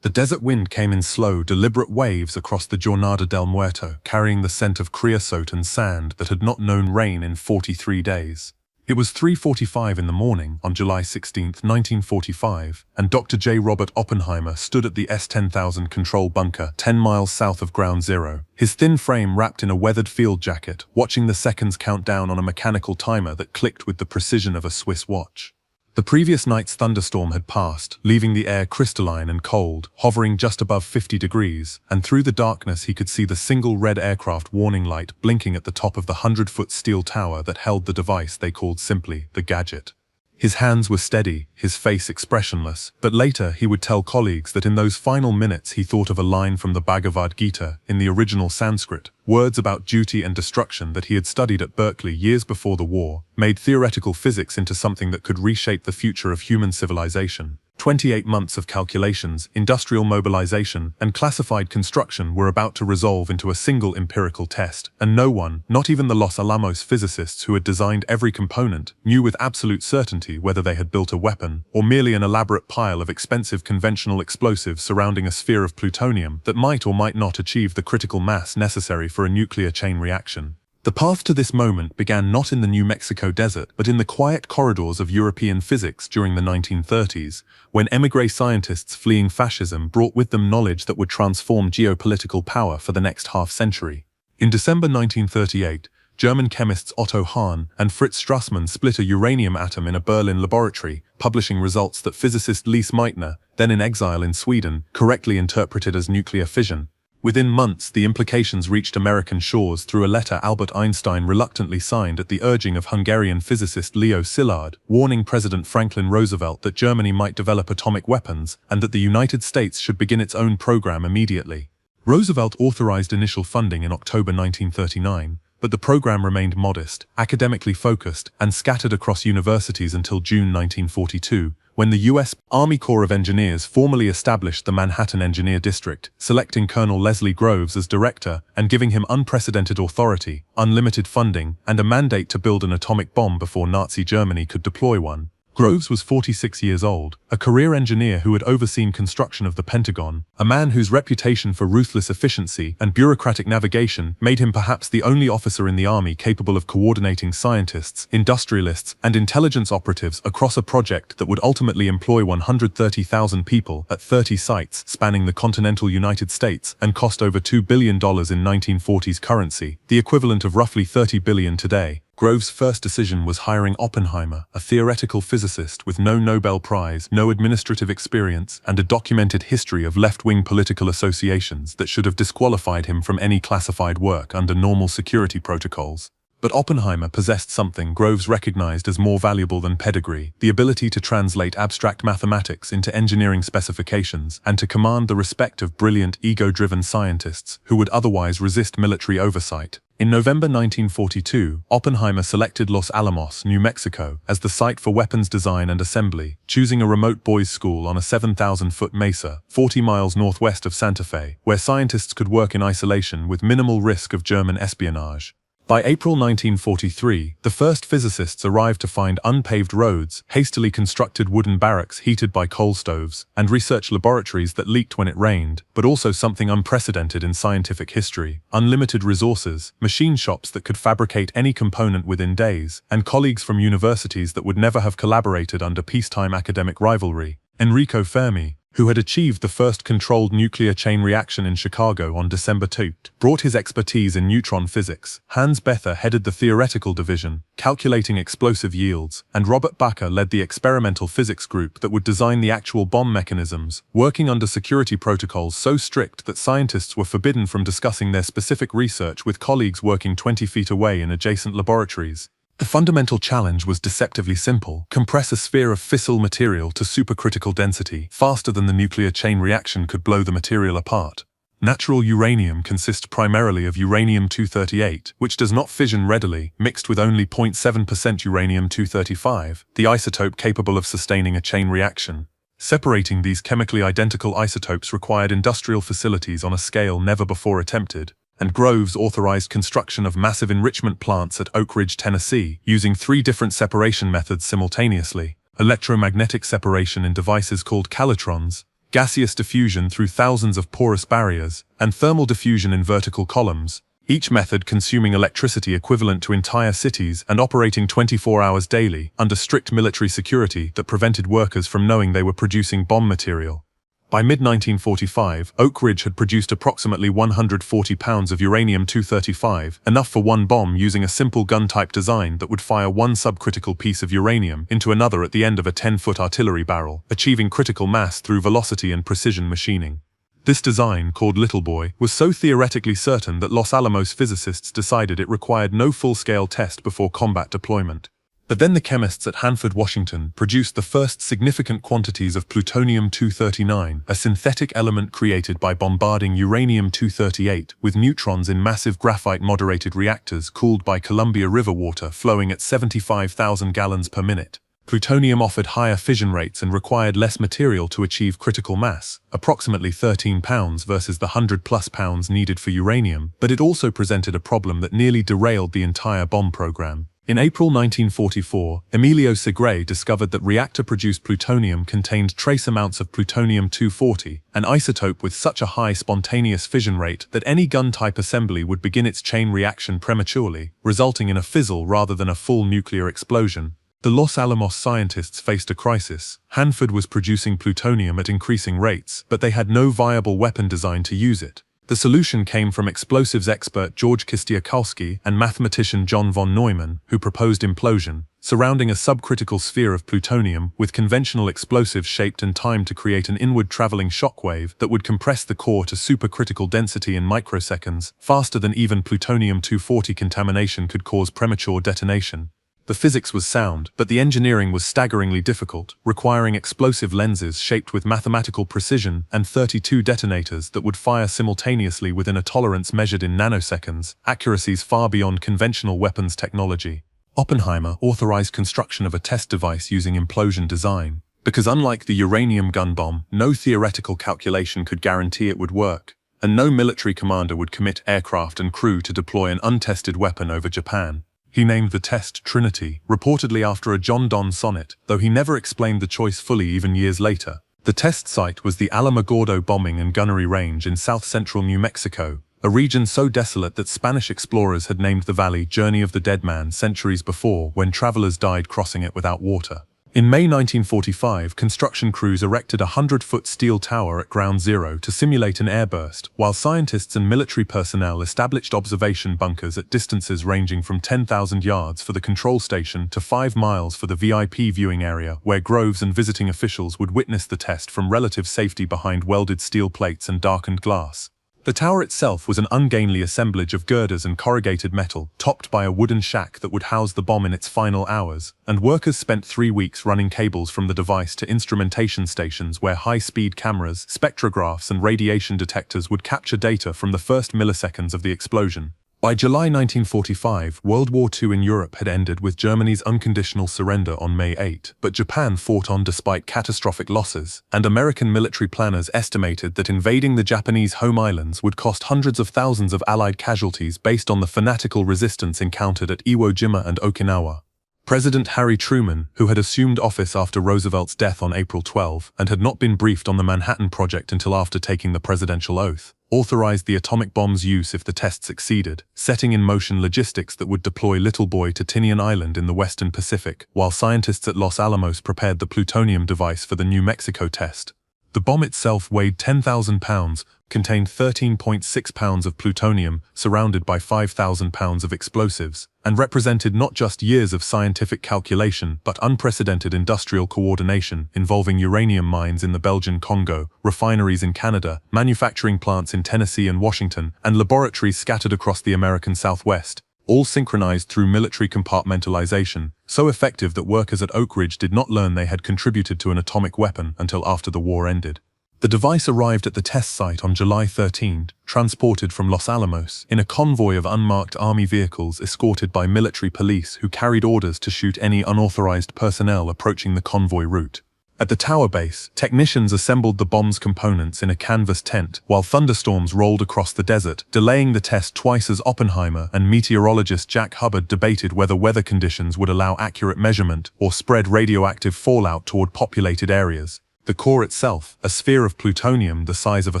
The desert wind came in slow, deliberate waves across the Jornada del Muerto, carrying the scent of creosote and sand that had not known rain in 43 days. It was 3:45 in the morning on July 16, 1945, and Dr. J. Robert Oppenheimer stood at the S-10,000 control bunker 10 miles south of Ground Zero, his thin frame wrapped in a weathered field jacket, watching the seconds count down on a mechanical timer that clicked with the precision of a Swiss watch. The previous night's thunderstorm had passed, leaving the air crystalline and cold, hovering just above 50 degrees, and through the darkness he could see the single red aircraft warning light blinking at the top of the 100-foot steel tower that held the device they called simply the gadget. His hands were steady, his face expressionless, but later he would tell colleagues that in those final minutes he thought of a line from the Bhagavad Gita in the original Sanskrit, words about duty and destruction that he had studied at Berkeley years before the war, made theoretical physics into something that could reshape the future of human civilization. 28 months of calculations, industrial mobilization, and classified construction were about to resolve into a single empirical test, and no one, not even the Los Alamos physicists who had designed every component, knew with absolute certainty whether they had built a weapon, or merely an elaborate pile of expensive conventional explosives surrounding a sphere of plutonium that might or might not achieve the critical mass necessary for a nuclear chain reaction. The path to this moment began not in the New Mexico desert, but in the quiet corridors of European physics during the 1930s, when émigré scientists fleeing fascism brought with them knowledge that would transform geopolitical power for the next half-century. In December 1938, German chemists Otto Hahn and Fritz Strassmann split a uranium atom in a Berlin laboratory, publishing results that physicist Lise Meitner, then in exile in Sweden, correctly interpreted as nuclear fission. Within months, the implications reached American shores through a letter Albert Einstein reluctantly signed at the urging of Hungarian physicist Leo Szilard, warning President Franklin Roosevelt that Germany might develop atomic weapons and that the United States should begin its own program immediately. Roosevelt authorized initial funding in October 1939, but the program remained modest, academically focused, and scattered across universities until June 1942, when the U.S. Army Corps of Engineers formally established the Manhattan Engineer District, selecting Colonel Leslie Groves as director and giving him unprecedented authority, unlimited funding, and a mandate to build an atomic bomb before Nazi Germany could deploy one. Groves was 46 years old, a career engineer who had overseen construction of the Pentagon, a man whose reputation for ruthless efficiency and bureaucratic navigation made him perhaps the only officer in the Army capable of coordinating scientists, industrialists, and intelligence operatives across a project that would ultimately employ 130,000 people at 30 sites spanning the continental United States and cost over $2 billion in 1940s currency, the equivalent of roughly $30 billion today. Groves' first decision was hiring Oppenheimer, a theoretical physicist with no Nobel Prize, no administrative experience, and a documented history of left-wing political associations that should have disqualified him from any classified work under normal security protocols. But Oppenheimer possessed something Groves recognized as more valuable than pedigree, the ability to translate abstract mathematics into engineering specifications and to command the respect of brilliant, ego-driven scientists who would otherwise resist military oversight. In November 1942, Oppenheimer selected Los Alamos, New Mexico, as the site for weapons design and assembly, choosing a remote boys' school on a 7,000-foot mesa, 40 miles northwest of Santa Fe, where scientists could work in isolation with minimal risk of German espionage. By April 1943, the first physicists arrived to find unpaved roads, hastily constructed wooden barracks heated by coal stoves, and research laboratories that leaked when it rained, but also something unprecedented in scientific history: unlimited resources, machine shops that could fabricate any component within days, and colleagues from universities that would never have collaborated under peacetime academic rivalry. Enrico Fermi, who had achieved the first controlled nuclear chain reaction in Chicago on December 2, brought his expertise in neutron physics. Hans Bethe headed the theoretical division, calculating explosive yields, and Robert Bacher led the experimental physics group that would design the actual bomb mechanisms, working under security protocols so strict that scientists were forbidden from discussing their specific research with colleagues working 20 feet away in adjacent laboratories. The fundamental challenge was deceptively simple: compress a sphere of fissile material to supercritical density faster than the nuclear chain reaction could blow the material apart. Natural uranium consists primarily of uranium-238, which does not fission readily, mixed with only 0.7% uranium-235, the isotope capable of sustaining a chain reaction. Separating these chemically identical isotopes required industrial facilities on a scale never before attempted, and Groves authorized construction of massive enrichment plants at Oak Ridge, Tennessee, using 3 different separation methods simultaneously: electromagnetic separation in devices called calatrons, gaseous diffusion through thousands of porous barriers, and thermal diffusion in vertical columns, each method consuming electricity equivalent to entire cities and operating 24 hours daily under strict military security that prevented workers from knowing they were producing bomb material. By mid-1945, Oak Ridge had produced approximately 140 pounds of uranium-235, enough for one bomb using a simple gun-type design that would fire one subcritical piece of uranium into another at the end of a 10-foot artillery barrel, achieving critical mass through velocity and precision machining. This design, called Little Boy, was so theoretically certain that Los Alamos physicists decided it required no full-scale test before combat deployment. But then the chemists at Hanford, Washington, produced the first significant quantities of plutonium-239, a synthetic element created by bombarding uranium-238 with neutrons in massive graphite-moderated reactors cooled by Columbia River water flowing at 75,000 gallons per minute. Plutonium offered higher fission rates and required less material to achieve critical mass, approximately 13 pounds versus the 100-plus pounds needed for uranium, but it also presented a problem that nearly derailed the entire bomb program. In April 1944, Emilio Segre discovered that reactor-produced plutonium contained trace amounts of plutonium-240, an isotope with such a high spontaneous fission rate that any gun-type assembly would begin its chain reaction prematurely, resulting in a fizzle rather than a full nuclear explosion. The Los Alamos scientists faced a crisis. Hanford was producing plutonium at increasing rates, but they had no viable weapon design to use it. The solution came from explosives expert George Kistiakowski and mathematician John von Neumann, who proposed implosion, surrounding a subcritical sphere of plutonium with conventional explosives shaped and timed to create an inward-traveling shockwave that would compress the core to supercritical density in microseconds, faster than even plutonium-240 contamination could cause premature detonation. The physics was sound, but the engineering was staggeringly difficult, requiring explosive lenses shaped with mathematical precision and 32 detonators that would fire simultaneously within a tolerance measured in nanoseconds, accuracies far beyond conventional weapons technology. Oppenheimer authorized construction of a test device using implosion design, because unlike the uranium gun bomb, no theoretical calculation could guarantee it would work, and no military commander would commit aircraft and crew to deploy an untested weapon over Japan. He named the test Trinity, reportedly after a John Donne sonnet, though he never explained the choice fully even years later. The test site was the Alamogordo Bombing and Gunnery Range in south-central New Mexico, a region so desolate that Spanish explorers had named the valley Journey of the Dead Man centuries before when travelers died crossing it without water. In May 1945, construction crews erected a 100-foot steel tower at Ground Zero to simulate an airburst, while scientists and military personnel established observation bunkers at distances ranging from 10,000 yards for the control station to 5 miles for the VIP viewing area, where Groves and visiting officials would witness the test from relative safety behind welded steel plates and darkened glass. The tower itself was an ungainly assemblage of girders and corrugated metal, topped by a wooden shack that would house the bomb in its final hours, and workers spent 3 weeks running cables from the device to instrumentation stations where high-speed cameras, spectrographs and radiation detectors would capture data from the first milliseconds of the explosion. By July 1945, World War II in Europe had ended with Germany's unconditional surrender on May 8, but Japan fought on despite catastrophic losses, and American military planners estimated that invading the Japanese home islands would cost hundreds of thousands of Allied casualties based on the fanatical resistance encountered at Iwo Jima and Okinawa. President Harry Truman, who had assumed office after Roosevelt's death on April 12 and had not been briefed on the Manhattan Project until after taking the presidential oath, authorized the atomic bomb's use if the test succeeded, setting in motion logistics that would deploy Little Boy to Tinian Island in the western Pacific, while scientists at Los Alamos prepared the plutonium device for the New Mexico test. The bomb itself weighed 10,000 pounds, contained 13.6 pounds of plutonium, surrounded by 5,000 pounds of explosives, and represented not just years of scientific calculation but unprecedented industrial coordination involving uranium mines in the Belgian Congo, refineries in Canada, manufacturing plants in Tennessee and Washington, and laboratories scattered across the American Southwest, all synchronized through military compartmentalization, so effective that workers at Oak Ridge did not learn they had contributed to an atomic weapon until after the war ended. The device arrived at the test site on July 13, transported from Los Alamos in a convoy of unmarked army vehicles escorted by military police who carried orders to shoot any unauthorized personnel approaching the convoy route. At the tower base, technicians assembled the bomb's components in a canvas tent while thunderstorms rolled across the desert, delaying the test twice as Oppenheimer and meteorologist Jack Hubbard debated whether weather conditions would allow accurate measurement or spread radioactive fallout toward populated areas. The core itself, a sphere of plutonium the size of a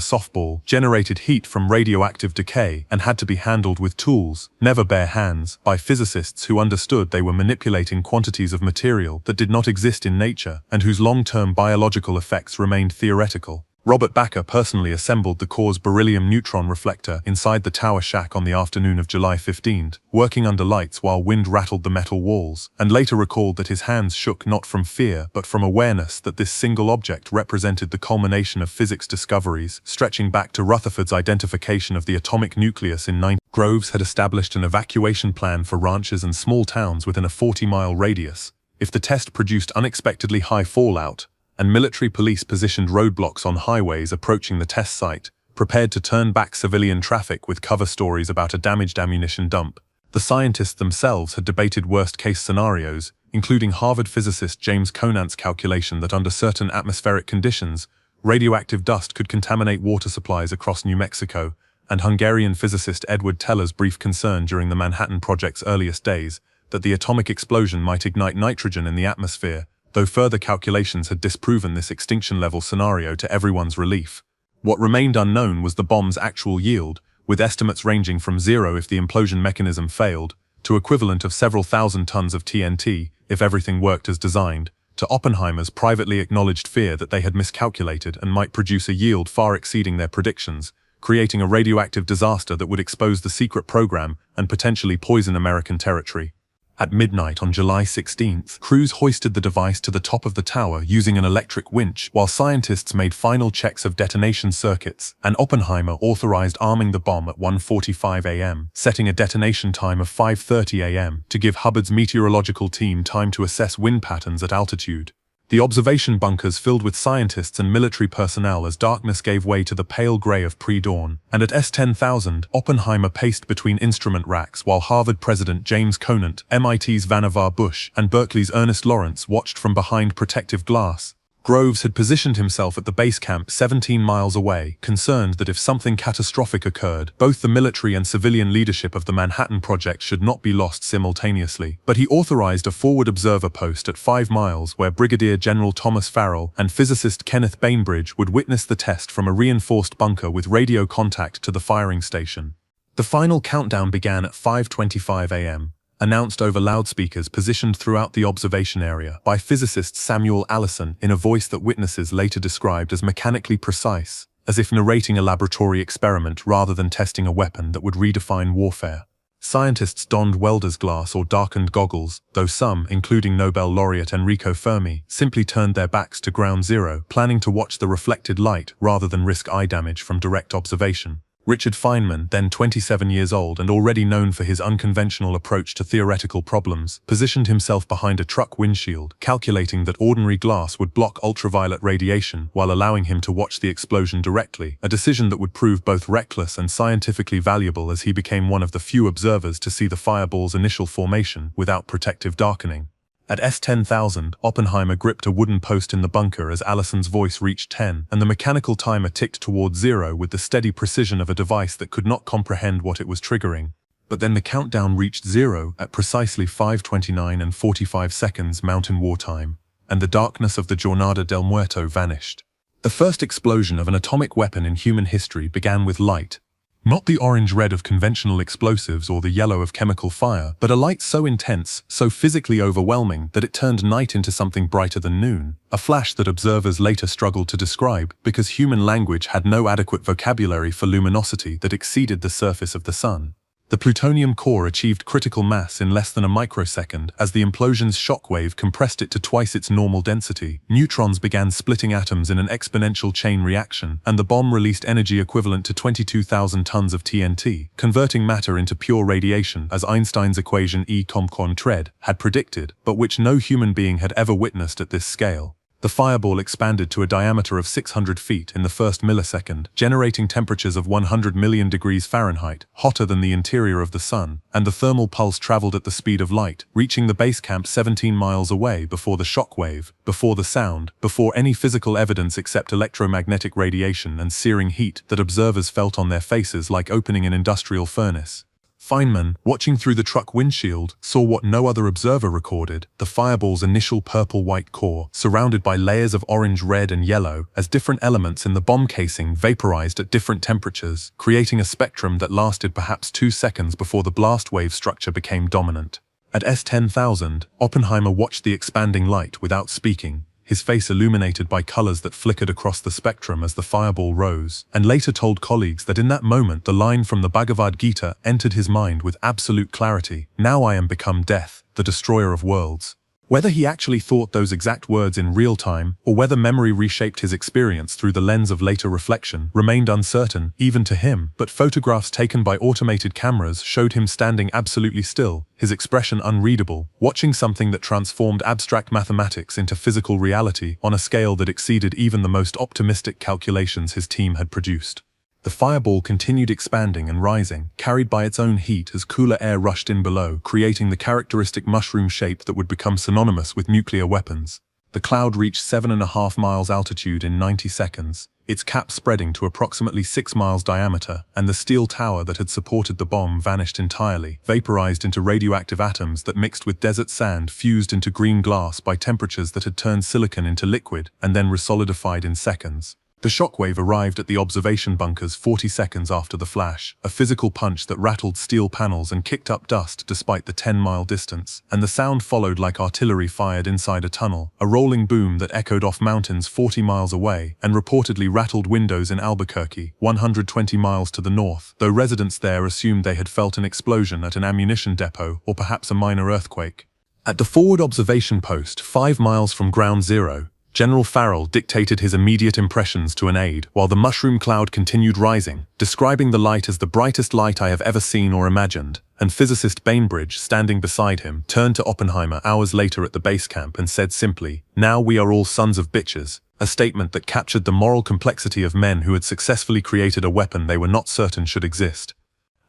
softball, generated heat from radioactive decay and had to be handled with tools, never bare hands, by physicists who understood they were manipulating quantities of material that did not exist in nature and whose long-term biological effects remained theoretical. Robert Bacher personally assembled the core's beryllium neutron reflector inside the tower shack on the afternoon of July 15, working under lights while wind rattled the metal walls, and later recalled that his hands shook not from fear but from awareness that this single object represented the culmination of physics discoveries, stretching back to Rutherford's identification of the atomic nucleus in 19. Groves had established an evacuation plan for ranches and small towns within a 40-mile radius. If the test produced unexpectedly high fallout, and military police positioned roadblocks on highways approaching the test site, prepared to turn back civilian traffic with cover stories about a damaged ammunition dump. The scientists themselves had debated worst-case scenarios, including Harvard physicist James Conant's calculation that under certain atmospheric conditions, radioactive dust could contaminate water supplies across New Mexico, and Hungarian physicist Edward Teller's brief concern during the Manhattan Project's earliest days that the atomic explosion might ignite nitrogen in the atmosphere, though further calculations had disproven this extinction-level scenario to everyone's relief. What remained unknown was the bomb's actual yield, with estimates ranging from 0 if the implosion mechanism failed, to equivalent of several thousand tons of TNT if everything worked as designed, to Oppenheimer's privately acknowledged fear that they had miscalculated and might produce a yield far exceeding their predictions, creating a radioactive disaster that would expose the secret program and potentially poison American territory. At midnight on July 16, crews hoisted the device to the top of the tower using an electric winch while scientists made final checks of detonation circuits, and Oppenheimer authorized arming the bomb at 1:45 a.m., setting a detonation time of 5:30 a.m. to give Hubbard's meteorological team time to assess wind patterns at altitude. The observation bunkers filled with scientists and military personnel as darkness gave way to the pale gray of pre-dawn, and at S-10,000, Oppenheimer paced between instrument racks while Harvard President James Conant, MIT's Vannevar Bush, and Berkeley's Ernest Lawrence watched from behind protective glass. Groves had positioned himself at the base camp 17 miles away, concerned that if something catastrophic occurred, both the military and civilian leadership of the Manhattan Project should not be lost simultaneously. But he authorized a forward observer post at 5 miles where Brigadier General Thomas Farrell and physicist Kenneth Bainbridge would witness the test from a reinforced bunker with radio contact to the firing station. The final countdown began at 5:25 a.m. announced over loudspeakers positioned throughout the observation area by physicist Samuel Allison in a voice that witnesses later described as mechanically precise, as if narrating a laboratory experiment rather than testing a weapon that would redefine warfare. Scientists donned welder's glass or darkened goggles, though some, including Nobel laureate Enrico Fermi, simply turned their backs to ground zero, planning to watch the reflected light rather than risk eye damage from direct observation. Richard Feynman, then 27 years old and already known for his unconventional approach to theoretical problems, positioned himself behind a truck windshield, calculating that ordinary glass would block ultraviolet radiation while allowing him to watch the explosion directly, a decision that would prove both reckless and scientifically valuable as he became one of the few observers to see the fireball's initial formation without protective darkening. At S-10,000, Oppenheimer gripped a wooden post in the bunker as Allison's voice reached 10, and the mechanical timer ticked toward 0 with the steady precision of a device that could not comprehend what it was triggering. But then the countdown reached 0 at precisely 5:29 and 45 seconds Mountain War time, and the darkness of the Jornada del Muerto vanished. The first explosion of an atomic weapon in human history began with light. Not the orange-red of conventional explosives or the yellow of chemical fire, but a light so intense, so physically overwhelming that it turned night into something brighter than noon, a flash that observers later struggled to describe because human language had no adequate vocabulary for luminosity that exceeded the surface of the sun. The plutonium core achieved critical mass in less than a microsecond as the implosion's shockwave compressed it to twice its normal density. Neutrons began splitting atoms in an exponential chain reaction, and the bomb released energy equivalent to 22,000 tons of TNT, converting matter into pure radiation as Einstein's equation E com tred had predicted, but which no human being had ever witnessed at this scale. The fireball expanded to a diameter of 600 feet in the first millisecond, generating temperatures of 100 million degrees Fahrenheit, hotter than the interior of the sun, and the thermal pulse traveled at the speed of light, reaching the base camp 17 miles away before the shock wave, before the sound, before any physical evidence except electromagnetic radiation and searing heat that observers felt on their faces like opening an industrial furnace. Feynman, watching through the truck windshield, saw what no other observer recorded: the fireball's initial purple-white core, surrounded by layers of orange, red, and yellow, as different elements in the bomb casing vaporized at different temperatures, creating a spectrum that lasted perhaps 2 seconds before the blast wave structure became dominant. At S10,000, Oppenheimer watched the expanding light without speaking, his face illuminated by colors that flickered across the spectrum as the fireball rose, and later told colleagues that in that moment the line from the Bhagavad Gita entered his mind with absolute clarity: "Now I am become death, the destroyer of worlds." Whether he actually thought those exact words in real time, or whether memory reshaped his experience through the lens of later reflection, remained uncertain, even to him, but photographs taken by automated cameras showed him standing absolutely still, his expression unreadable, watching something that transformed abstract mathematics into physical reality on a scale that exceeded even the most optimistic calculations his team had produced. The fireball continued expanding and rising, carried by its own heat as cooler air rushed in below, creating the characteristic mushroom shape that would become synonymous with nuclear weapons. The cloud reached 7.5 miles altitude in 90 seconds, its cap spreading to approximately 6 miles diameter, and the steel tower that had supported the bomb vanished entirely, vaporized into radioactive atoms that mixed with desert sand, fused into green glass by temperatures that had turned silicon into liquid, and then resolidified in seconds. The shockwave arrived at the observation bunkers 40 seconds after the flash, a physical punch that rattled steel panels and kicked up dust despite the 10-mile distance, and the sound followed like artillery fired inside a tunnel, a rolling boom that echoed off mountains 40 miles away and reportedly rattled windows in Albuquerque, 120 miles to the north, though residents there assumed they had felt an explosion at an ammunition depot or perhaps a minor earthquake. At the forward observation post, 5 miles from ground zero, General Farrell dictated his immediate impressions to an aide, while the mushroom cloud continued rising, describing the light as the brightest light I have ever seen or imagined, and physicist Bainbridge, standing beside him, turned to Oppenheimer hours later at the base camp and said simply, "Now we are all sons of bitches," a statement that captured the moral complexity of men who had successfully created a weapon they were not certain should exist.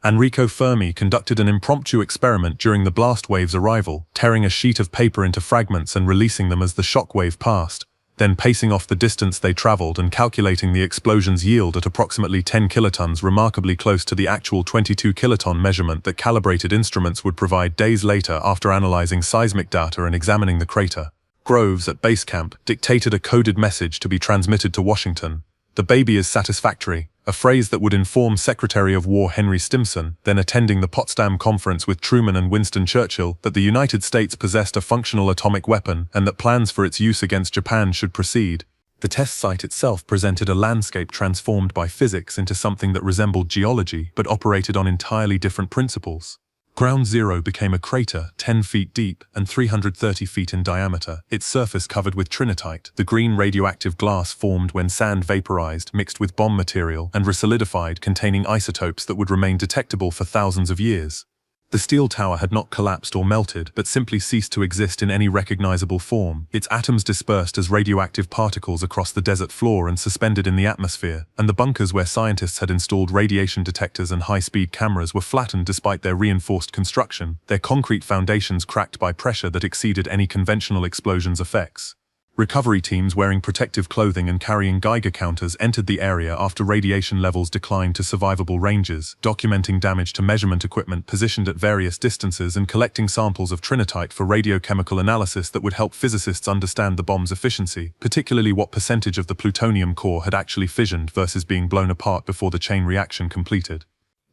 Enrico Fermi conducted an impromptu experiment during the blast wave's arrival, tearing a sheet of paper into fragments and releasing them as the shock wave passed, then pacing off the distance they traveled and calculating the explosion's yield at approximately 10 kilotons, remarkably close to the actual 22 kiloton measurement that calibrated instruments would provide days later after analyzing seismic data and examining the crater. Groves, at base camp, dictated a coded message to be transmitted to Washington. "The baby is satisfactory," a phrase that would inform Secretary of War Henry Stimson, then attending the Potsdam Conference with Truman and Winston Churchill, that the United States possessed a functional atomic weapon and that plans for its use against Japan should proceed. The test site itself presented a landscape transformed by physics into something that resembled geology but operated on entirely different principles. Ground Zero became a crater 10 feet deep and 330 feet in diameter, its surface covered with trinitite, the green radioactive glass formed when sand vaporized, mixed with bomb material, and resolidified, containing isotopes that would remain detectable for thousands of years. The steel tower had not collapsed or melted, but simply ceased to exist in any recognizable form, its atoms dispersed as radioactive particles across the desert floor and suspended in the atmosphere, and the bunkers where scientists had installed radiation detectors and high-speed cameras were flattened despite their reinforced construction, their concrete foundations cracked by pressure that exceeded any conventional explosion's effects. Recovery teams wearing protective clothing and carrying Geiger counters entered the area after radiation levels declined to survivable ranges, documenting damage to measurement equipment positioned at various distances and collecting samples of trinitite for radiochemical analysis that would help physicists understand the bomb's efficiency, particularly what percentage of the plutonium core had actually fissioned versus being blown apart before the chain reaction completed.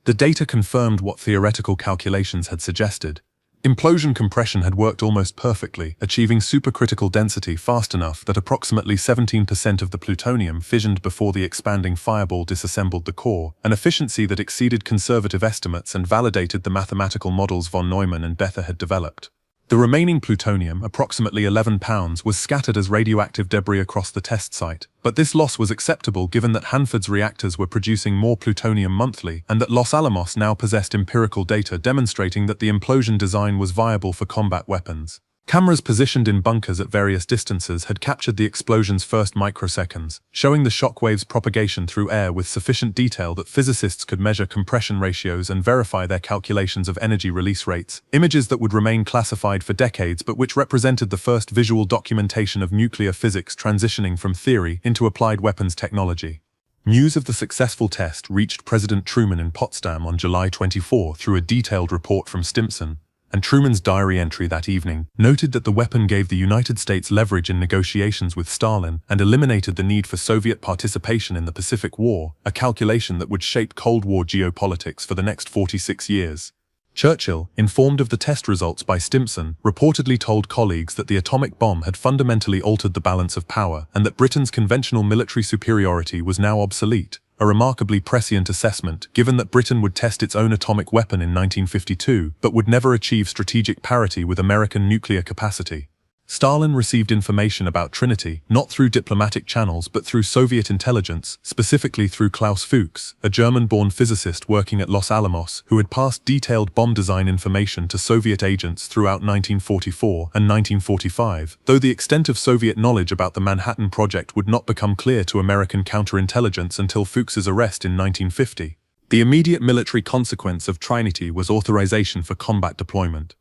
The data confirmed what theoretical calculations had suggested. Implosion compression had worked almost perfectly, achieving supercritical density fast enough that approximately 17% of the plutonium fissioned before the expanding fireball disassembled the core, an efficiency that exceeded conservative estimates and validated the mathematical models von Neumann and Bethe had developed. The remaining plutonium, approximately 11 pounds, was scattered as radioactive debris across the test site, but this loss was acceptable given that Hanford's reactors were producing more plutonium monthly and that Los Alamos now possessed empirical data demonstrating that the implosion design was viable for combat weapons. Cameras positioned in bunkers at various distances had captured the explosion's first microseconds, showing the shockwave's propagation through air with sufficient detail that physicists could measure compression ratios and verify their calculations of energy release rates, images that would remain classified for decades but which represented the first visual documentation of nuclear physics transitioning from theory into applied weapons technology. News of the successful test reached President Truman in Potsdam on July 24 through a detailed report from Stimson, and Truman's diary entry that evening noted that the weapon gave the United States leverage in negotiations with Stalin and eliminated the need for Soviet participation in the Pacific War, a calculation that would shape Cold War geopolitics for the next 46 years. Churchill, informed of the test results by Stimson, reportedly told colleagues that the atomic bomb had fundamentally altered the balance of power and that Britain's conventional military superiority was now obsolete, a remarkably prescient assessment given that Britain would test its own atomic weapon in 1952 but would never achieve strategic parity with American nuclear capacity. Stalin received information about Trinity, not through diplomatic channels but through Soviet intelligence, specifically through Klaus Fuchs, a German-born physicist working at Los Alamos who had passed detailed bomb design information to Soviet agents throughout 1944 and 1945, though the extent of Soviet knowledge about the Manhattan Project would not become clear to American counterintelligence until Fuchs's arrest in 1950. The immediate military consequence of Trinity was authorization for combat deployment.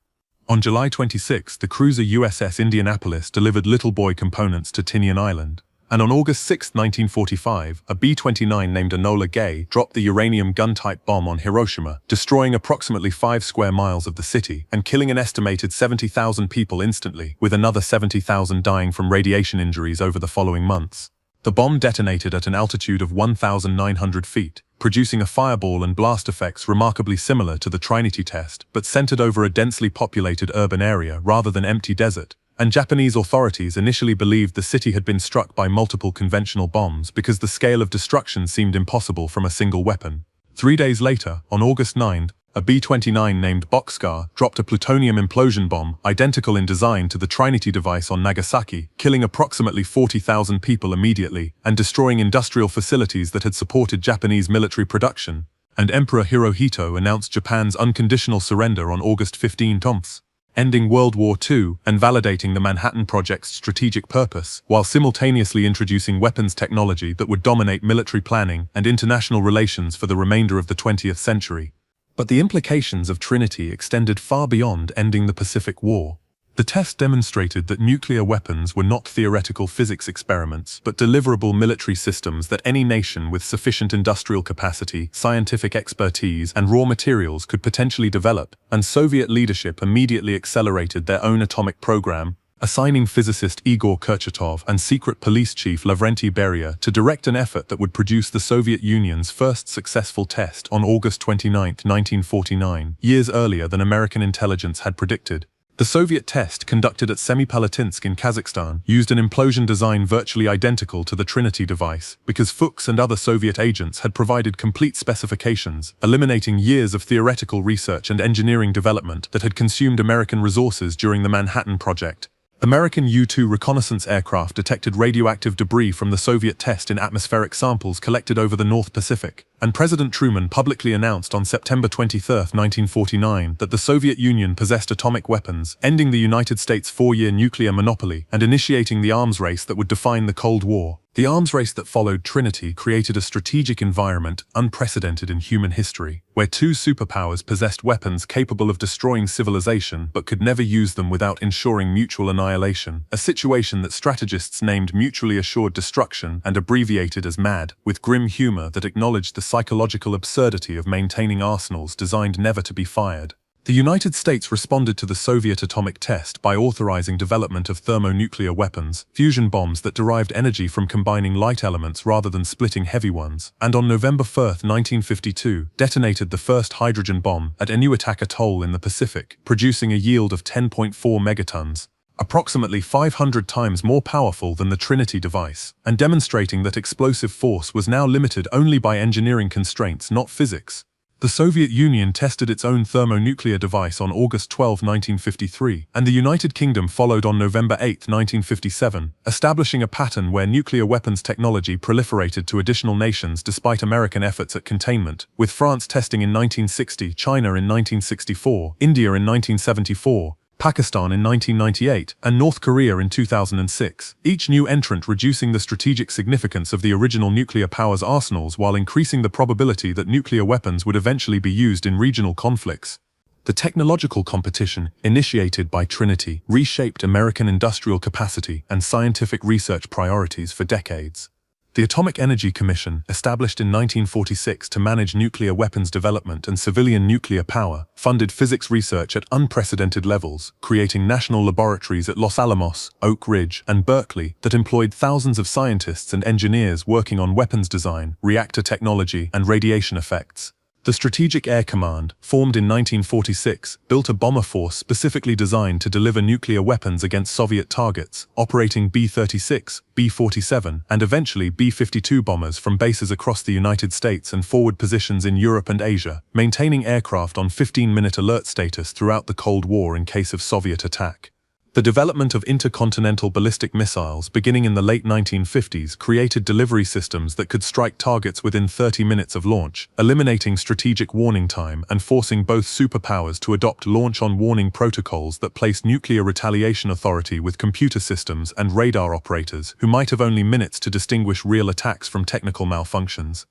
On July 26, the cruiser USS Indianapolis delivered Little Boy components to Tinian Island, and on August 6, 1945, a B-29 named Enola Gay dropped the uranium gun-type bomb on Hiroshima, destroying approximately 5 square miles of the city and killing an estimated 70,000 people instantly, with another 70,000 dying from radiation injuries over the following months. The bomb detonated at an altitude of 1,900 feet, producing a fireball and blast effects remarkably similar to the Trinity test, but centered over a densely populated urban area rather than empty desert, and Japanese authorities initially believed the city had been struck by multiple conventional bombs because the scale of destruction seemed impossible from a single weapon. 3 days later, on August 9, a B-29 named Boxcar dropped a plutonium implosion bomb identical in design to the Trinity device on Nagasaki, killing approximately 40,000 people immediately and destroying industrial facilities that had supported Japanese military production. And Emperor Hirohito announced Japan's unconditional surrender on August 15, ending World War II and validating the Manhattan Project's strategic purpose, while simultaneously introducing weapons technology that would dominate military planning and international relations for the remainder of the 20th century. But the implications of Trinity extended far beyond ending the Pacific War. The test demonstrated that nuclear weapons were not theoretical physics experiments, but deliverable military systems that any nation with sufficient industrial capacity, scientific expertise, and raw materials could potentially develop, and Soviet leadership immediately accelerated their own atomic program, assigning physicist Igor Kurchatov and secret police chief Lavrenti Beria to direct an effort that would produce the Soviet Union's first successful test on August 29, 1949, years earlier than American intelligence had predicted. The Soviet test, conducted at Semipalatinsk in Kazakhstan, used an implosion design virtually identical to the Trinity device, because Fuchs and other Soviet agents had provided complete specifications, eliminating years of theoretical research and engineering development that had consumed American resources during the Manhattan Project. American U-2 reconnaissance aircraft detected radioactive debris from the Soviet test in atmospheric samples collected over the North Pacific, and President Truman publicly announced on September 23, 1949, that the Soviet Union possessed atomic weapons, ending the United States' 4-year nuclear monopoly and initiating the arms race that would define the Cold War. The arms race that followed Trinity created a strategic environment unprecedented in human history, where two superpowers possessed weapons capable of destroying civilization but could never use them without ensuring mutual annihilation, a situation that strategists named mutually assured destruction and abbreviated as MAD, with grim humor that acknowledged the psychological absurdity of maintaining arsenals designed never to be fired. The United States responded to the Soviet atomic test by authorizing development of thermonuclear weapons, fusion bombs that derived energy from combining light elements rather than splitting heavy ones, and on November 4, 1952, detonated the first hydrogen bomb at Enuitak Atoll in the Pacific, producing a yield of 10.4 megatons, approximately 500 times more powerful than the Trinity device, and demonstrating that explosive force was now limited only by engineering constraints, not physics. The Soviet Union tested its own thermonuclear device on August 12, 1953, and the United Kingdom followed on November 8, 1957, establishing a pattern where nuclear weapons technology proliferated to additional nations despite American efforts at containment, with France testing in 1960, China in 1964, India in 1974, Pakistan in 1998, and North Korea in 2006, each new entrant reducing the strategic significance of the original nuclear power's arsenals while increasing the probability that nuclear weapons would eventually be used in regional conflicts. The technological competition, initiated by Trinity, reshaped American industrial capacity and scientific research priorities for decades. The Atomic Energy Commission, established in 1946 to manage nuclear weapons development and civilian nuclear power, funded physics research at unprecedented levels, creating national laboratories at Los Alamos, Oak Ridge, and Berkeley that employed thousands of scientists and engineers working on weapons design, reactor technology, and radiation effects. The Strategic Air Command, formed in 1946, built a bomber force specifically designed to deliver nuclear weapons against Soviet targets, operating B-36, B-47, and eventually B-52 bombers from bases across the United States and forward positions in Europe and Asia, maintaining aircraft on 15-minute alert status throughout the Cold War in case of Soviet attack. The development of intercontinental ballistic missiles beginning in the late 1950s created delivery systems that could strike targets within 30 minutes of launch, eliminating strategic warning time and forcing both superpowers to adopt launch-on-warning protocols that placed nuclear retaliation authority with computer systems and radar operators who might have only minutes to distinguish real attacks from technical malfunctions.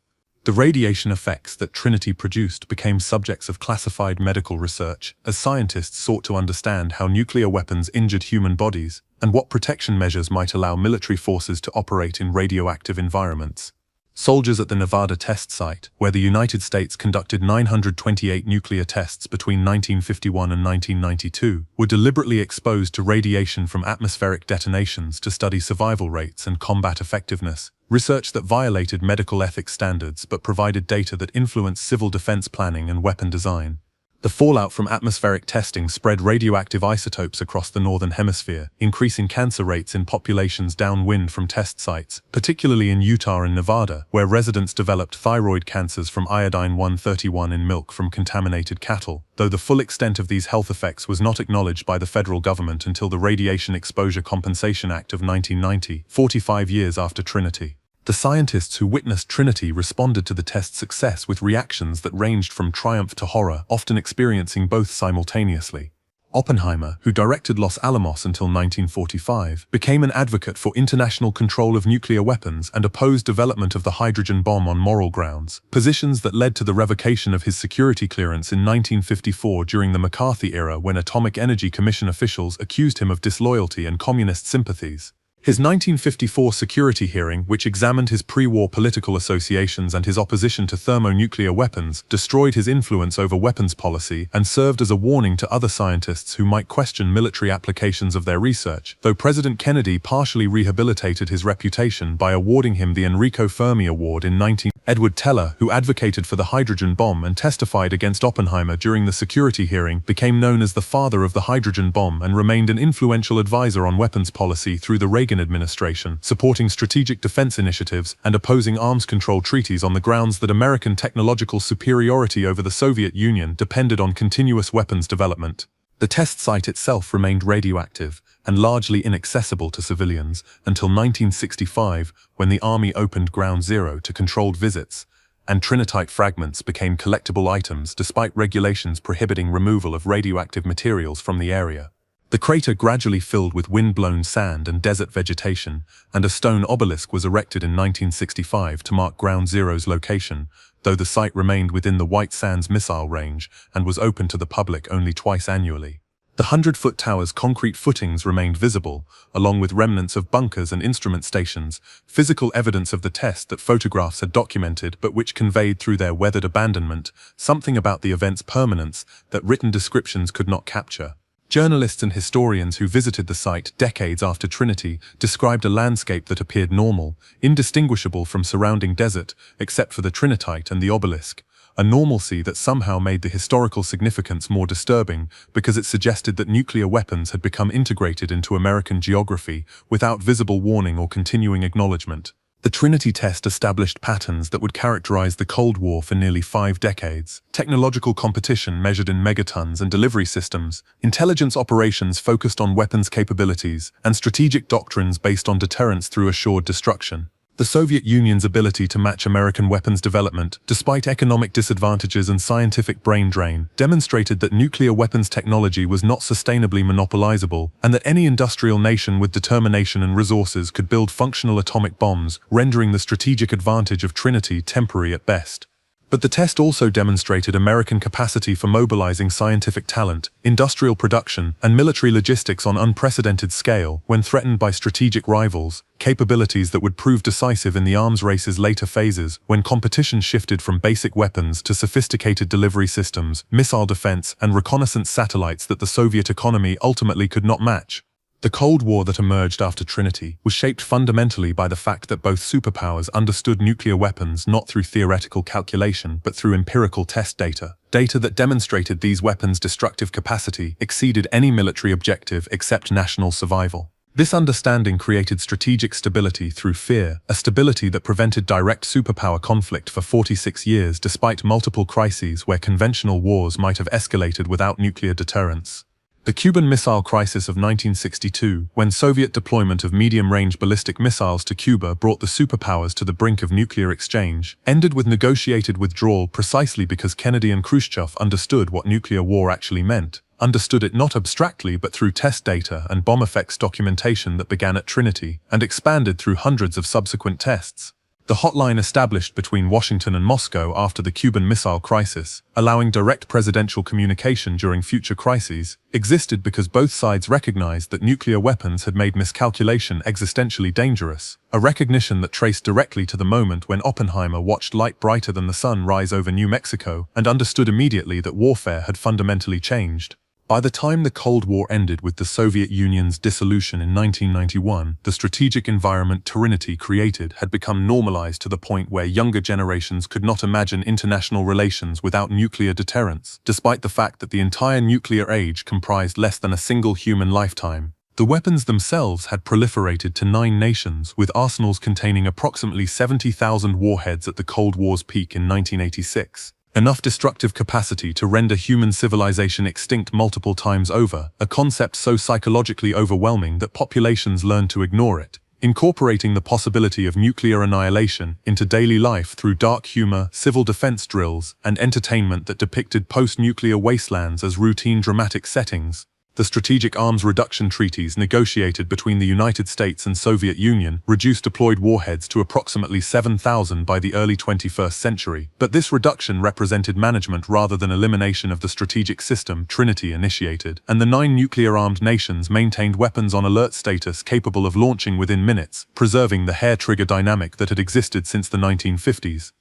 The radiation effects that Trinity produced became subjects of classified medical research as scientists sought to understand how nuclear weapons injured human bodies and what protection measures might allow military forces to operate in radioactive environments. Soldiers at the Nevada test site, where the United States conducted 928 nuclear tests between 1951 and 1992, were deliberately exposed to radiation from atmospheric detonations to study survival rates and combat effectiveness, research that violated medical ethics standards but provided data that influenced civil defense planning and weapon design. The fallout from atmospheric testing spread radioactive isotopes across the Northern Hemisphere, increasing cancer rates in populations downwind from test sites, particularly in Utah and Nevada, where residents developed thyroid cancers from iodine-131 in milk from contaminated cattle, though the full extent of these health effects was not acknowledged by the federal government until the Radiation Exposure Compensation Act of 1990, 45 years after Trinity. The scientists who witnessed Trinity responded to the test's success with reactions that ranged from triumph to horror, often experiencing both simultaneously. Oppenheimer, who directed Los Alamos until 1945, became an advocate for international control of nuclear weapons and opposed development of the hydrogen bomb on moral grounds, positions that led to the revocation of his security clearance in 1954 during the McCarthy era when Atomic Energy Commission officials accused him of disloyalty and communist sympathies. His 1954 security hearing, which examined his pre-war political associations and his opposition to thermonuclear weapons, destroyed his influence over weapons policy and served as a warning to other scientists who might question military applications of their research, though President Kennedy partially rehabilitated his reputation by awarding him the Enrico Fermi Award in 19... Edward Teller, who advocated for the hydrogen bomb and testified against Oppenheimer during the security hearing, became known as the father of the hydrogen bomb and remained an influential advisor on weapons policy through the Reagan administration, supporting strategic defense initiatives and opposing arms control treaties on the grounds that American technological superiority over the Soviet Union depended on continuous weapons development. The test site itself remained radioactive and largely inaccessible to civilians until 1965, when the Army opened Ground Zero to controlled visits, and trinitite fragments became collectible items despite regulations prohibiting removal of radioactive materials from the area. The crater gradually filled with wind-blown sand and desert vegetation, and a stone obelisk was erected in 1965 to mark Ground Zero's location, though the site remained within the White Sands missile range and was open to the public only twice annually. The 100-foot tower's concrete footings remained visible, along with remnants of bunkers and instrument stations, physical evidence of the test that photographs had documented but which conveyed through their weathered abandonment something about the event's permanence that written descriptions could not capture. Journalists and historians who visited the site decades after Trinity described a landscape that appeared normal, indistinguishable from surrounding desert, except for the trinitite and the obelisk, a normalcy that somehow made the historical significance more disturbing because it suggested that nuclear weapons had become integrated into American geography without visible warning or continuing acknowledgement. The Trinity test established patterns that would characterize the Cold War for nearly 5 decades. Technological competition measured in megatons and delivery systems, intelligence operations focused on weapons capabilities, and strategic doctrines based on deterrence through assured destruction. The Soviet Union's ability to match American weapons development, despite economic disadvantages and scientific brain drain, demonstrated that nuclear weapons technology was not sustainably monopolizable, and that any industrial nation with determination and resources could build functional atomic bombs, rendering the strategic advantage of Trinity temporary at best. But the test also demonstrated American capacity for mobilizing scientific talent, industrial production, and military logistics on unprecedented scale when threatened by strategic rivals, capabilities that would prove decisive in the arms race's later phases when competition shifted from basic weapons to sophisticated delivery systems, missile defense, and reconnaissance satellites that the Soviet economy ultimately could not match. The Cold War that emerged after Trinity was shaped fundamentally by the fact that both superpowers understood nuclear weapons not through theoretical calculation but through empirical test data that demonstrated these weapons' destructive capacity exceeded any military objective except national survival. This understanding created strategic stability through fear, a stability that prevented direct superpower conflict for 46 years despite multiple crises where conventional wars might have escalated without nuclear deterrence. The Cuban Missile Crisis of 1962, when Soviet deployment of medium-range ballistic missiles to Cuba brought the superpowers to the brink of nuclear exchange, ended with negotiated withdrawal precisely because Kennedy and Khrushchev understood what nuclear war actually meant, understood it not abstractly but through test data and bomb effects documentation that began at Trinity and expanded through hundreds of subsequent tests. The hotline established between Washington and Moscow after the Cuban Missile Crisis, allowing direct presidential communication during future crises, existed because both sides recognized that nuclear weapons had made miscalculation existentially dangerous, a recognition that traced directly to the moment when Oppenheimer watched light brighter than the sun rise over New Mexico and understood immediately that warfare had fundamentally changed. By the time the Cold War ended with the Soviet Union's dissolution in 1991, the strategic environment Trinity created had become normalized to the point where younger generations could not imagine international relations without nuclear deterrence, despite the fact that the entire nuclear age comprised less than a single human lifetime. The weapons themselves had proliferated to 9 nations, with arsenals containing approximately 70,000 warheads at the Cold War's peak in 1986. Enough destructive capacity to render human civilization extinct multiple times over, a concept so psychologically overwhelming that populations learned to ignore it, incorporating the possibility of nuclear annihilation into daily life through dark humor, civil defense drills, and entertainment that depicted post-nuclear wastelands as routine dramatic settings. The strategic arms reduction treaties negotiated between the United States and Soviet Union reduced deployed warheads to approximately 7,000 by the early 21st century, but this reduction represented management rather than elimination of the strategic system Trinity initiated, and the 9 nuclear-armed nations maintained weapons on alert status capable of launching within minutes, preserving the hair-trigger dynamic that had existed since the 1950s.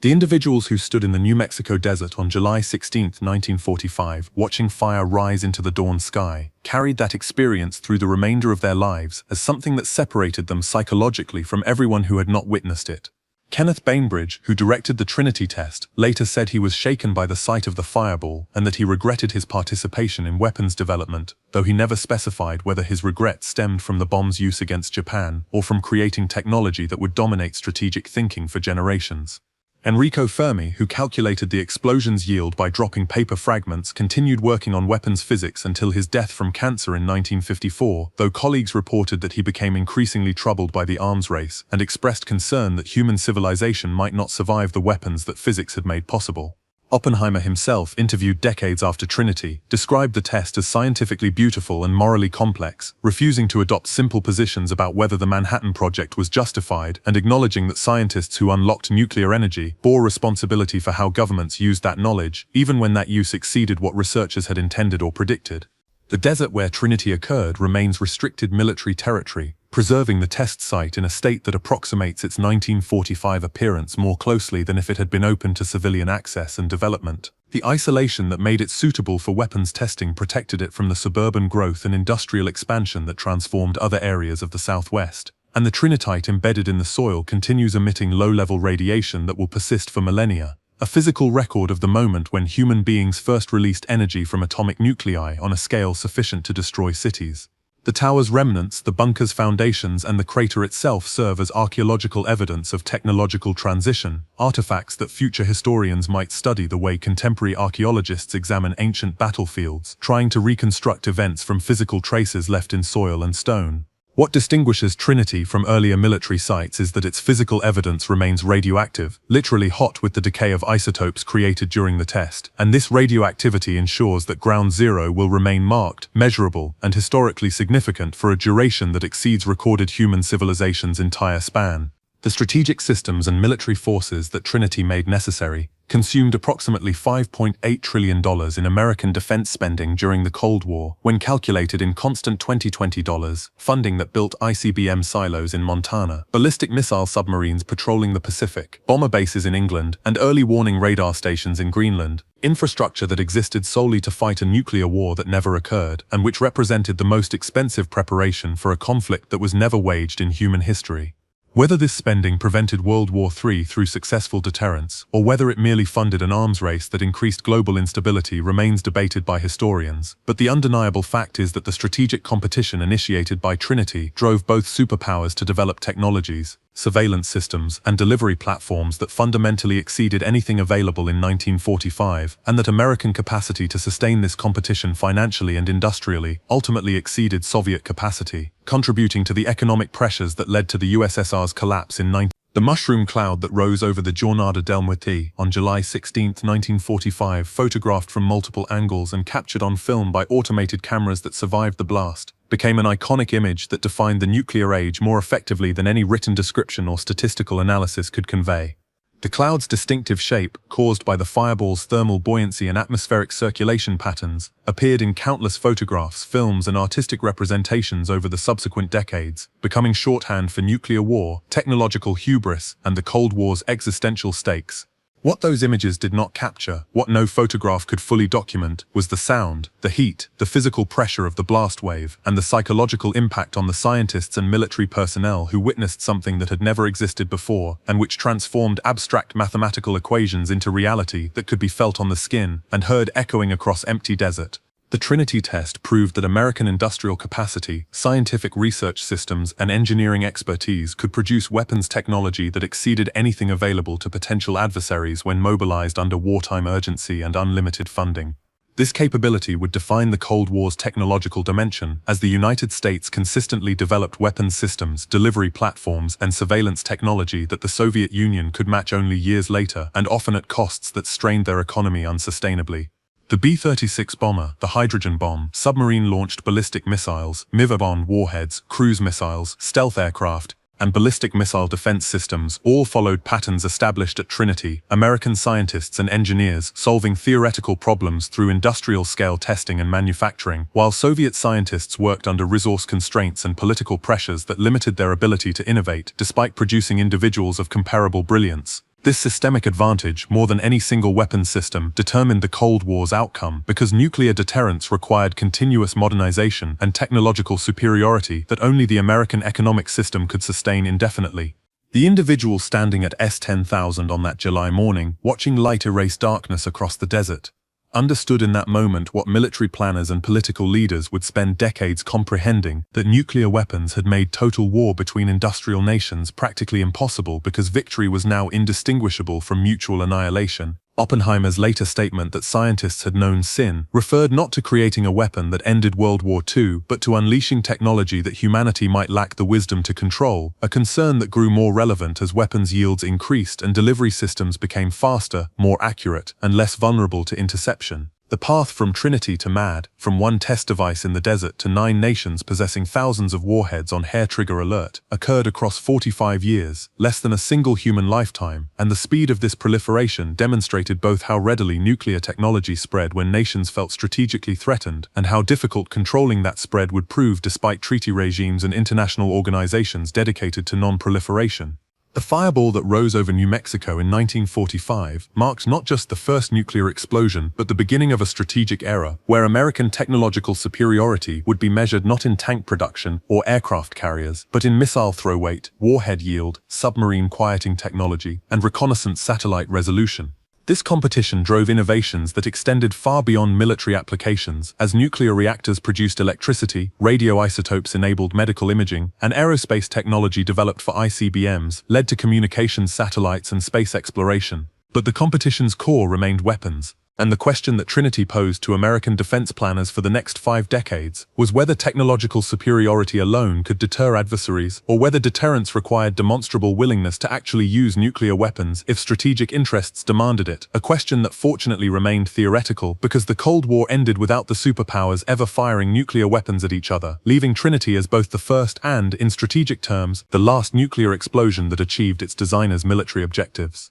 The individuals who stood in the New Mexico desert on July 16, 1945, watching fire rise into the dawn sky, carried that experience through the remainder of their lives as something that separated them psychologically from everyone who had not witnessed it. Kenneth Bainbridge, who directed the Trinity test, later said he was shaken by the sight of the fireball and that he regretted his participation in weapons development, though he never specified whether his regret stemmed from the bomb's use against Japan or from creating technology that would dominate strategic thinking for generations. Enrico Fermi, who calculated the explosion's yield by dropping paper fragments, continued working on weapons physics until his death from cancer in 1954, though colleagues reported that he became increasingly troubled by the arms race and expressed concern that human civilization might not survive the weapons that physics had made possible. Oppenheimer himself, interviewed decades after Trinity, described the test as scientifically beautiful and morally complex, refusing to adopt simple positions about whether the Manhattan Project was justified and acknowledging that scientists who unlocked nuclear energy bore responsibility for how governments used that knowledge, even when that use exceeded what researchers had intended or predicted. The desert where Trinity occurred remains restricted military territory, preserving the test site in a state that approximates its 1945 appearance more closely than if it had been open to civilian access and development. The isolation that made it suitable for weapons testing protected it from the suburban growth and industrial expansion that transformed other areas of the Southwest, and the trinitite embedded in the soil continues emitting low-level radiation that will persist for millennia, a physical record of the moment when human beings first released energy from atomic nuclei on a scale sufficient to destroy cities. The tower's remnants, the bunker's foundations, and the crater itself serve as archaeological evidence of technological transition, artifacts that future historians might study the way contemporary archaeologists examine ancient battlefields, trying to reconstruct events from physical traces left in soil and stone. What distinguishes Trinity from earlier military sites is that its physical evidence remains radioactive, literally hot with the decay of isotopes created during the test, and this radioactivity ensures that Ground Zero will remain marked, measurable, and historically significant for a duration that exceeds recorded human civilization's entire span. The strategic systems and military forces that Trinity made necessary, consumed approximately $5.8 trillion in American defense spending during the Cold War, when calculated in constant 2020 dollars, funding that built ICBM silos in Montana, ballistic missile submarines patrolling the Pacific, bomber bases in England, and early warning radar stations in Greenland, infrastructure that existed solely to fight a nuclear war that never occurred, and which represented the most expensive preparation for a conflict that was never waged in human history. Whether this spending prevented World War III through successful deterrence, or whether it merely funded an arms race that increased global instability remains debated by historians, but the undeniable fact is that the strategic competition initiated by Trinity drove both superpowers to develop technologies, surveillance systems, and delivery platforms that fundamentally exceeded anything available in 1945, and that American capacity to sustain this competition financially and industrially ultimately exceeded Soviet capacity, contributing to the economic pressures that led to the USSR's collapse in 19... The mushroom cloud that rose over the Giornata del Muerto on July 16, 1945, photographed from multiple angles and captured on film by automated cameras that survived the blast, became an iconic image that defined the nuclear age more effectively than any written description or statistical analysis could convey. The cloud's distinctive shape, caused by the fireball's thermal buoyancy and atmospheric circulation patterns, appeared in countless photographs, films, and artistic representations over the subsequent decades, becoming shorthand for nuclear war, technological hubris, and the Cold War's existential stakes. What those images did not capture, what no photograph could fully document, was the sound, the heat, the physical pressure of the blast wave, and the psychological impact on the scientists and military personnel who witnessed something that had never existed before, and which transformed abstract mathematical equations into reality that could be felt on the skin and heard echoing across empty desert. The Trinity test proved that American industrial capacity, scientific research systems, and engineering expertise could produce weapons technology that exceeded anything available to potential adversaries when mobilized under wartime urgency and unlimited funding. This capability would define the Cold War's technological dimension, as the United States consistently developed weapons systems, delivery platforms, and surveillance technology that the Soviet Union could match only years later, and often at costs that strained their economy unsustainably. The B-36 bomber, the hydrogen bomb, submarine-launched ballistic missiles, MIV-bomb warheads, cruise missiles, stealth aircraft, and ballistic missile defense systems all followed patterns established at Trinity, American scientists and engineers solving theoretical problems through industrial-scale testing and manufacturing, while Soviet scientists worked under resource constraints and political pressures that limited their ability to innovate despite producing individuals of comparable brilliance. This systemic advantage, more than any single weapons system, determined the Cold War's outcome because nuclear deterrence required continuous modernization and technological superiority that only the American economic system could sustain indefinitely. The individual standing at S-10,000 on that July morning, watching light erase darkness across the desert, understood in that moment what military planners and political leaders would spend decades comprehending: that nuclear weapons had made total war between industrial nations practically impossible because victory was now indistinguishable from mutual annihilation. Oppenheimer's later statement that scientists had known sin referred not to creating a weapon that ended World War II, but to unleashing technology that humanity might lack the wisdom to control, a concern that grew more relevant as weapons yields increased and delivery systems became faster, more accurate, and less vulnerable to interception. The path from Trinity to MAD, from one test device in the desert to 9 nations possessing thousands of warheads on hair-trigger alert, occurred across 45 years, less than a single human lifetime, and the speed of this proliferation demonstrated both how readily nuclear technology spread when nations felt strategically threatened, and how difficult controlling that spread would prove despite treaty regimes and international organizations dedicated to non-proliferation. The fireball that rose over New Mexico in 1945 marked not just the first nuclear explosion, but the beginning of a strategic era where American technological superiority would be measured not in tank production or aircraft carriers, but in missile throw weight, warhead yield, submarine quieting technology, and reconnaissance satellite resolution. This competition drove innovations that extended far beyond military applications, as nuclear reactors produced electricity, radioisotopes enabled medical imaging, and aerospace technology developed for ICBMs led to communications satellites and space exploration. But the competition's core remained weapons, and the question that Trinity posed to American defense planners for the next 5 decades was whether technological superiority alone could deter adversaries, or whether deterrence required demonstrable willingness to actually use nuclear weapons if strategic interests demanded it, a question that fortunately remained theoretical because the Cold War ended without the superpowers ever firing nuclear weapons at each other, leaving Trinity as both the first and, in strategic terms, the last nuclear explosion that achieved its designer's military objectives.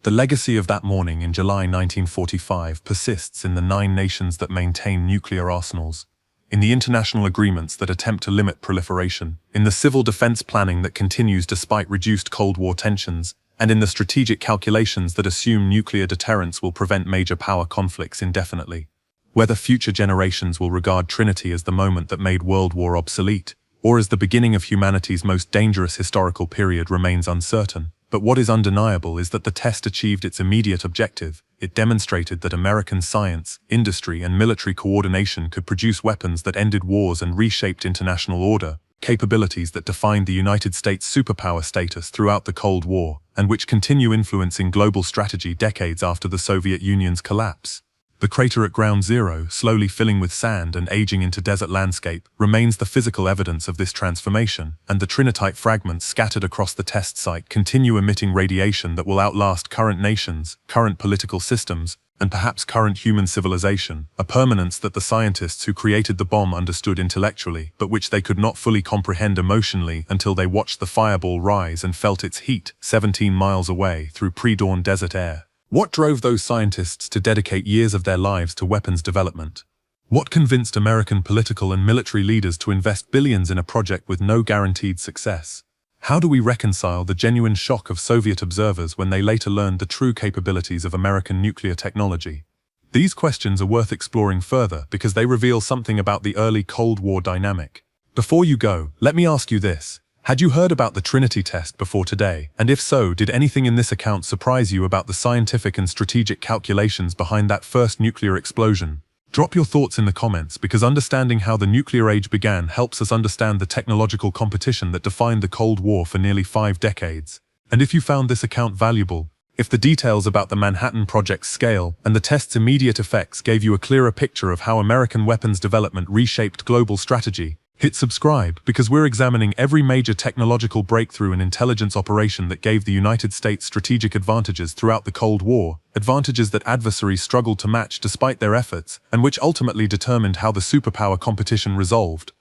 The legacy of that morning in July 1945 persists in the 9 nations that maintain nuclear arsenals, in the international agreements that attempt to limit proliferation, in the civil defense planning that continues despite reduced Cold War tensions, and in the strategic calculations that assume nuclear deterrence will prevent major power conflicts indefinitely. Whether future generations will regard Trinity as the moment that made World War obsolete, or as the beginning of humanity's most dangerous historical period remains uncertain. But what is undeniable is that the test achieved its immediate objective. It demonstrated that American science, industry, and military coordination could produce weapons that ended wars and reshaped international order, capabilities that defined the United States' superpower status throughout the Cold War, and which continue influencing global strategy decades after the Soviet Union's collapse. The crater at Ground Zero, slowly filling with sand and aging into desert landscape, remains the physical evidence of this transformation, and the trinitite fragments scattered across the test site continue emitting radiation that will outlast current nations, current political systems, and perhaps current human civilization, a permanence that the scientists who created the bomb understood intellectually, but which they could not fully comprehend emotionally until they watched the fireball rise and felt its heat 17 miles away through pre-dawn desert air. What drove those scientists to dedicate years of their lives to weapons development? What convinced American political and military leaders to invest billions in a project with no guaranteed success? How do we reconcile the genuine shock of Soviet observers when they later learned the true capabilities of American nuclear technology? These questions are worth exploring further because they reveal something about the early Cold War dynamic. Before you go, let me ask you this. Had you heard about the Trinity test before today? And if so, did anything in this account surprise you about the scientific and strategic calculations behind that first nuclear explosion? Drop your thoughts in the comments, because understanding how the nuclear age began helps us understand the technological competition that defined the Cold War for nearly 5 decades. And if you found this account valuable, if the details about the Manhattan Project's scale and the test's immediate effects gave you a clearer picture of how American weapons development reshaped global strategy, hit subscribe, because we're examining every major technological breakthrough and intelligence operation that gave the United States strategic advantages throughout the Cold War, advantages that adversaries struggled to match despite their efforts, and which ultimately determined how the superpower competition resolved.